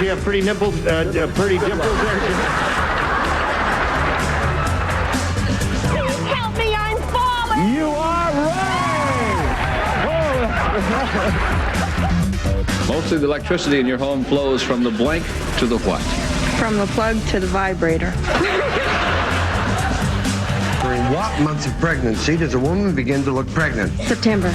you have pretty nipples, pretty dimples there? Please help me, I'm falling! You are right! Most of the electricity in your home flows from the blank to the what? From the plug to the vibrator. During what months of pregnancy does a woman begin to look pregnant? September.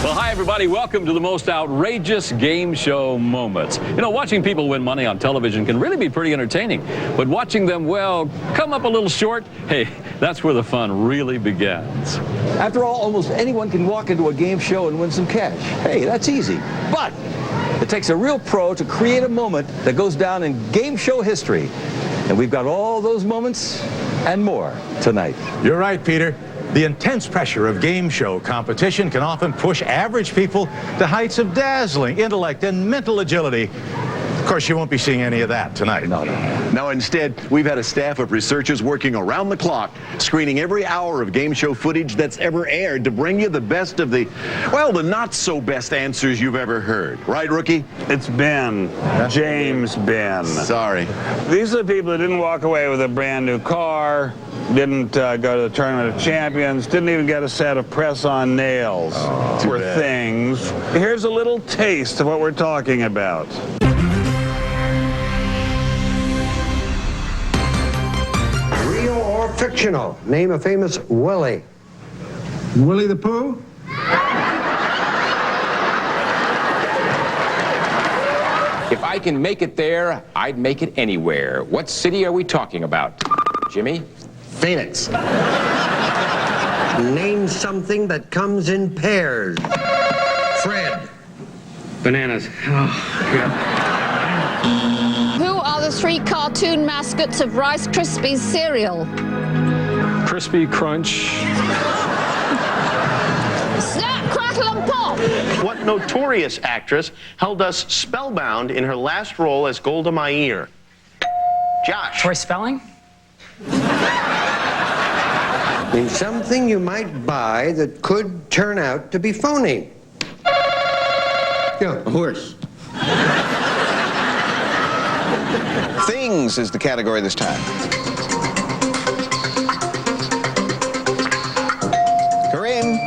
Well, hi, everybody. Welcome to the most outrageous game show moments. You know, watching people win money on television can really be pretty entertaining. But watching them, well, come up a little short, hey, that's where the fun really begins. After all, almost anyone can walk into a game show and win some cash. Hey, that's easy. But it takes a real pro to create a moment that goes down in game show history. And we've got all those moments and more tonight. You're right, Peter. The intense pressure of game show competition can often push average people to heights of dazzling intellect and mental agility. Of course, you won't be seeing any of that tonight. No, instead, we've had a staff of researchers working around the clock, screening every hour of game show footage that's ever aired to bring you the best of the, well, the not-so-best answers you've ever heard. Right, Rookie? It's Ben. James Ben. Sorry. These are the people who didn't walk away with a brand new car, didn't go to the Tournament of Champions, didn't even get a set of press-on nails or things. Here's a little taste of what we're talking about. Real or fictional? Name a famous Willie. Willie the Pooh? If I can make it there, I'd make it anywhere. What city are we talking about? Jimmy? Phoenix. Name something that comes in pairs. Fred. Bananas. Oh, God. Who are the three cartoon mascots of Rice Krispies cereal? Crispy Crunch. Snap, crackle, and pop! What notorious actress held us spellbound in her last role as Golda Meir? Josh. Troy Spelling? Name something you might buy that could turn out to be phony. Yeah, A horse. Things is the category this time. Kareem?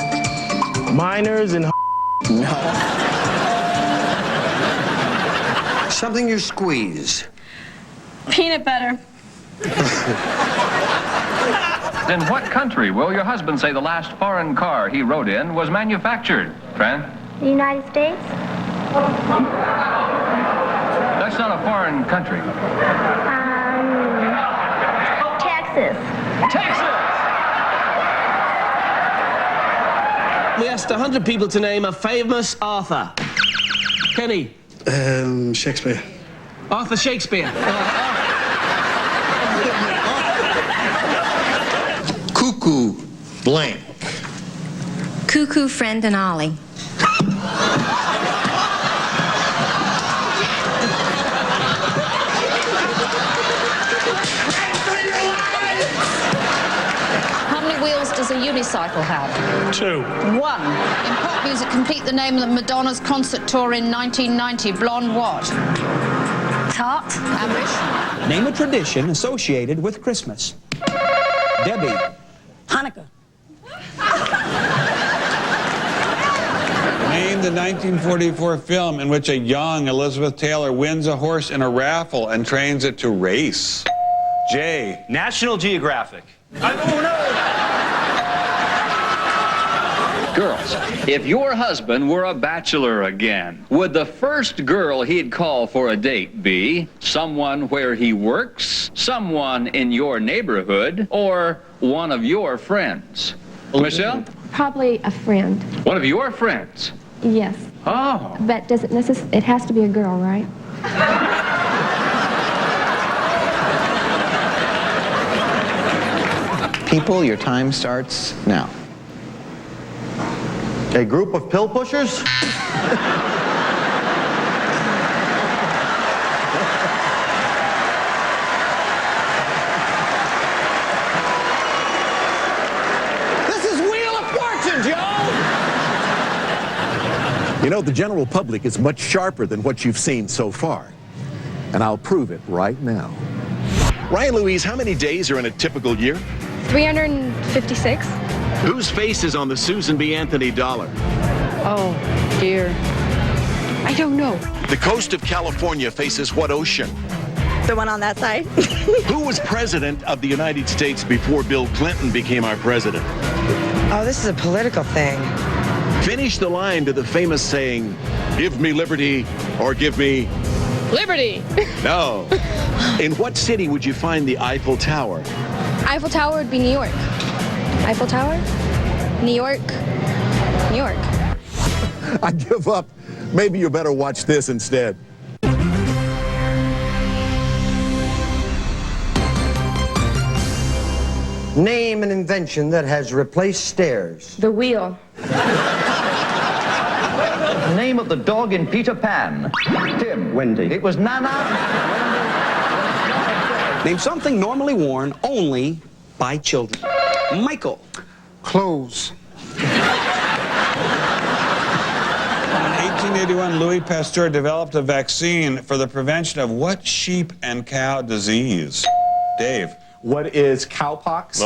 Miners and No. Something you squeeze. Peanut butter. In what country will your husband say the last foreign car he rode in was manufactured? Fran? The United States? That's not a foreign country. Texas. Texas! We asked 100 people to name a famous author. Kenny? Shakespeare. Arthur Shakespeare. Cuckoo blank. Cuckoo, Friend, and Ollie. How many wheels does a unicycle have? 2. 1. In pop music, complete the name of Madonna's concert tour in 1990. Blonde what? Tart. Ambition. Name a tradition associated with Christmas. Debbie. Hanukkah. Name the 1944 film in which a young Elizabeth Taylor wins a horse in a raffle and trains it to race. Jay. National Geographic. Girls, if your husband were a bachelor again, would the first girl he'd call for a date be someone where he works, someone in your neighborhood, or one of your friends? Michelle? Probably a friend. One of your friends? Yes. Oh. But does it necessarily? It has to be a girl, right? People, your time starts now. A group of pill pushers? You know, the general public is much sharper than what you've seen so far. And I'll prove it right now. Ryan Louise, how many days are in a typical year? 356. Whose face is on the Susan B. Anthony dollar? Oh, dear. I don't know. The coast of California faces what ocean? The one on that side. Who was president of the United States before Bill Clinton became our president? Oh, this is a political thing. Finish the line to the famous saying, "Give me liberty or give me..." Liberty. No. In what city would you find the Eiffel Tower? Eiffel Tower would be New York. Eiffel Tower? New York. New York. I give up. Maybe you better watch this instead. Name an invention that has replaced stairs. The wheel. The name of the dog in Peter Pan. Tim. Wendy. It was Nana. Name something normally worn only by children. Michael. Clothes. In 1881, Louis Pasteur developed a vaccine for the prevention of what sheep and cow disease? Dave. What is cowpox? It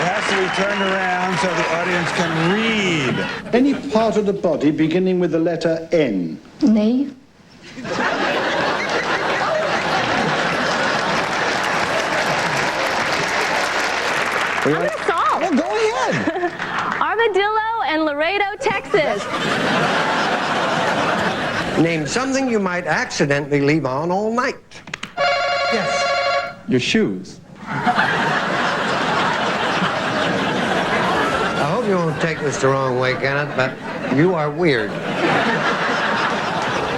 has to be turned around so the audience can read. Any part of the body beginning with the letter N. Knee. I'm gonna solve. Well, go ahead. Armadillo and Laredo, Texas. Name something you might accidentally leave on all night. Yes. Your shoes. I hope you won't take this the wrong way, Kenneth, but you are weird.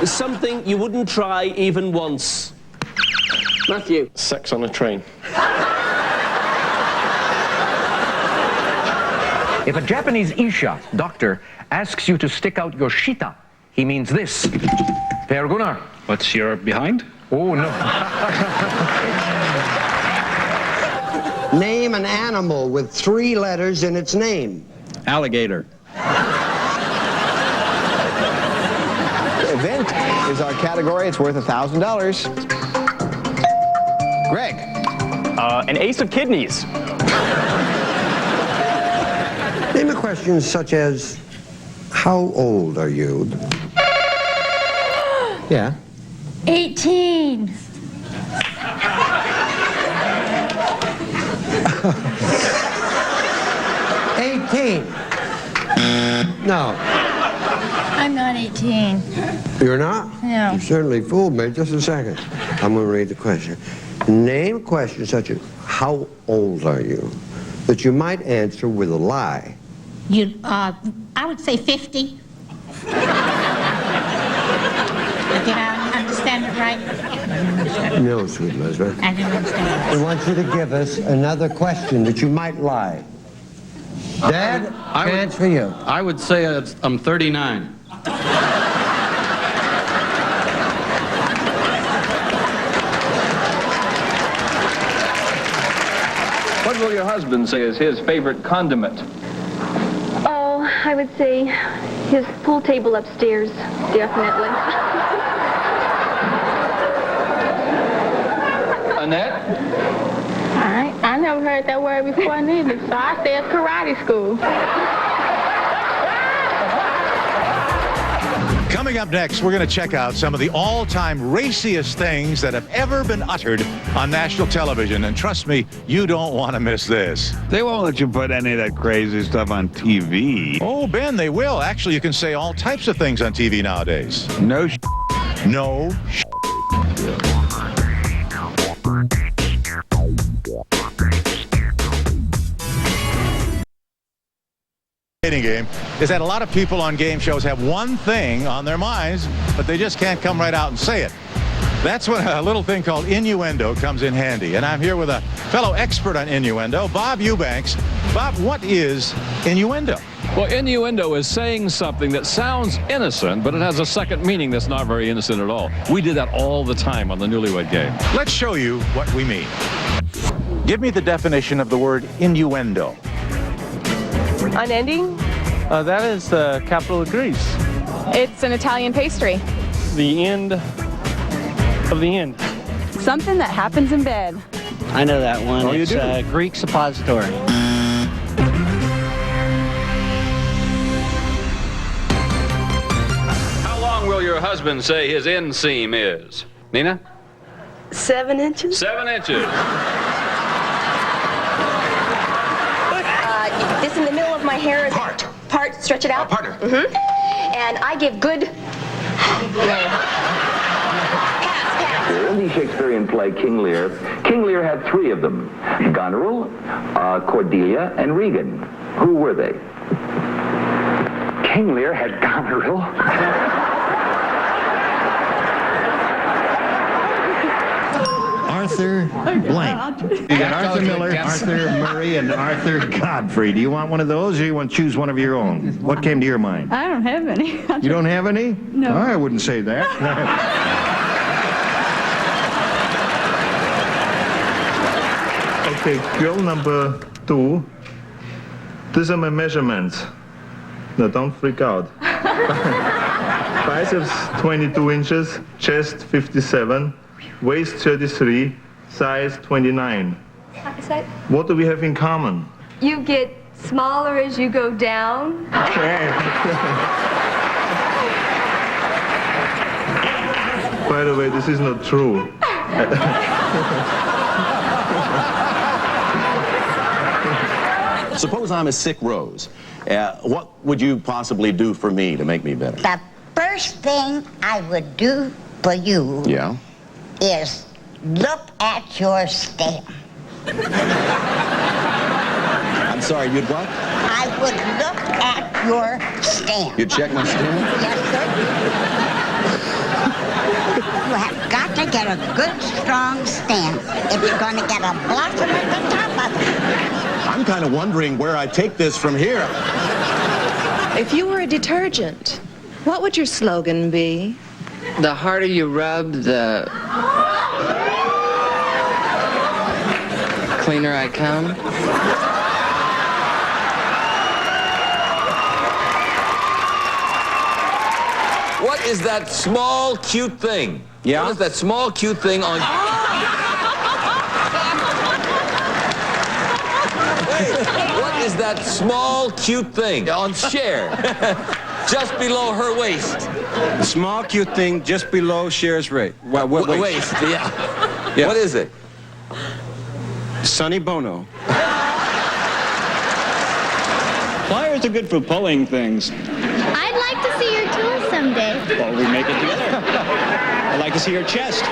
Something you wouldn't try even once. Matthew. Sex on a train. If a Japanese Isha, doctor, asks you to stick out your shita, he means this. Per Gunnar. What's your behind? Oh, no. Name an animal with 3 letters in its name. Alligator. Event is our category. It's worth $1,000. Greg. An ace of kidneys. Name a question such as, how old are you? Yeah. 18. No. I'm not 18. You're not? No. You certainly fooled me. Just a second. I'm going to read the question. Name a question such as, how old are you? That you might answer with a lie. I would say 50. Did I understand it right? No, sweet Elizabeth. I didn't understand it. I want you to give us another question that you might lie. Dad, chance for you. I would say I'm 39. What will your husband say is his favorite condiment? Oh, I would say his pool table upstairs, definitely. Annette? I never heard that word before neither, so I said karate school. Coming up next, we're going to check out some of the all-time raciest things that have ever been uttered on national television. And trust me, you don't want to miss this. They won't let you put any of that crazy stuff on TV. Oh, Ben, they will. Actually, you can say all types of things on TV nowadays. No No game is that a lot of people on game shows have one thing on their minds, but they just can't come right out and say it. That's when a little thing called innuendo comes in handy. And I'm here with a fellow expert on innuendo, Bob Eubanks. Bob, what is innuendo? Well, innuendo is saying something that sounds innocent, but it has a second meaning that's not very innocent at all. We did that all the time on the Newlywed Game. Let's show you what we mean. Give me the definition of the word innuendo. Unending? That is the capital of Greece. It's an Italian pastry. The end of the end. Something that happens in bed. I know that one. Oh, you it's do? Greek suppository. How long will your husband say his inseam is? Nina? 7 inches? 7 inches. This in the middle of my hair is part, stretch it out. Partner. And I give good. In the Shakespearean play King Lear, King Lear had 3 of them: Goneril, Cordelia, and Regan. Who were they? King Lear had Goneril? Arthur blank. You got Arthur Miller, Arthur Murray, and Arthur Godfrey. Do you want one of those, or you want to choose one of your own? What came to your mind? I don't have any. You don't have any? No. I wouldn't say that. Okay, girl number 2. These are my measurements. Now don't freak out. Biceps 22 inches, chest 57, waist 33, size 29. What do we have in common? You get smaller as you go down. By the way, this is not true. Suppose I'm a sick Rose. What would you possibly do for me to make me better? The first thing I would do for you is look at your stamp. I'm sorry, you'd what? I would look at your stamp. You'd check my stamp? Yes, sir. You have got to get a good, strong stamp if you're going to get a blossom at the top of it. I'm kind of wondering where I take this from here. If you were a detergent, what would your slogan be? The harder you rub, the cleaner I come. What is that small, cute thing? Yeah? What is that small, cute thing on... What is that small, cute thing on Cher? Just below her waist. The small, cute thing just below Cher's waist. Waist, yeah. What is it? Sonny Bono. Pliers are good for pulling things. I'd like to see your tool someday. Well, we make it together. I'd like to see your chest.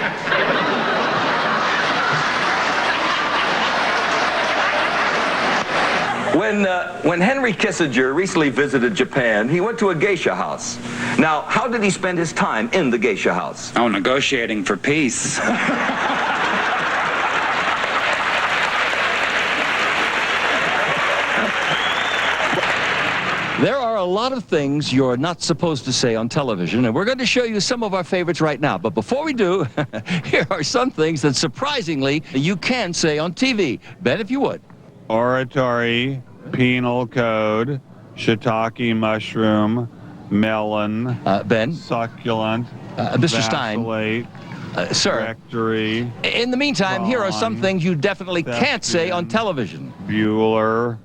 When Henry Kissinger recently visited Japan, he went to a geisha house. Now, how did he spend his time in the geisha house? Oh, negotiating for peace. There are a lot of things you're not supposed to say on television, and we're going to show you some of our favorites right now. But before we do, here are some things that surprisingly you can say on TV. Ben, if you would. Oratory, penal code, shiitake mushroom, melon, Ben. Succulent, Mr. Stein. Sir. Rectory. In the meantime, here are some things you definitely can't say on television. Bueller,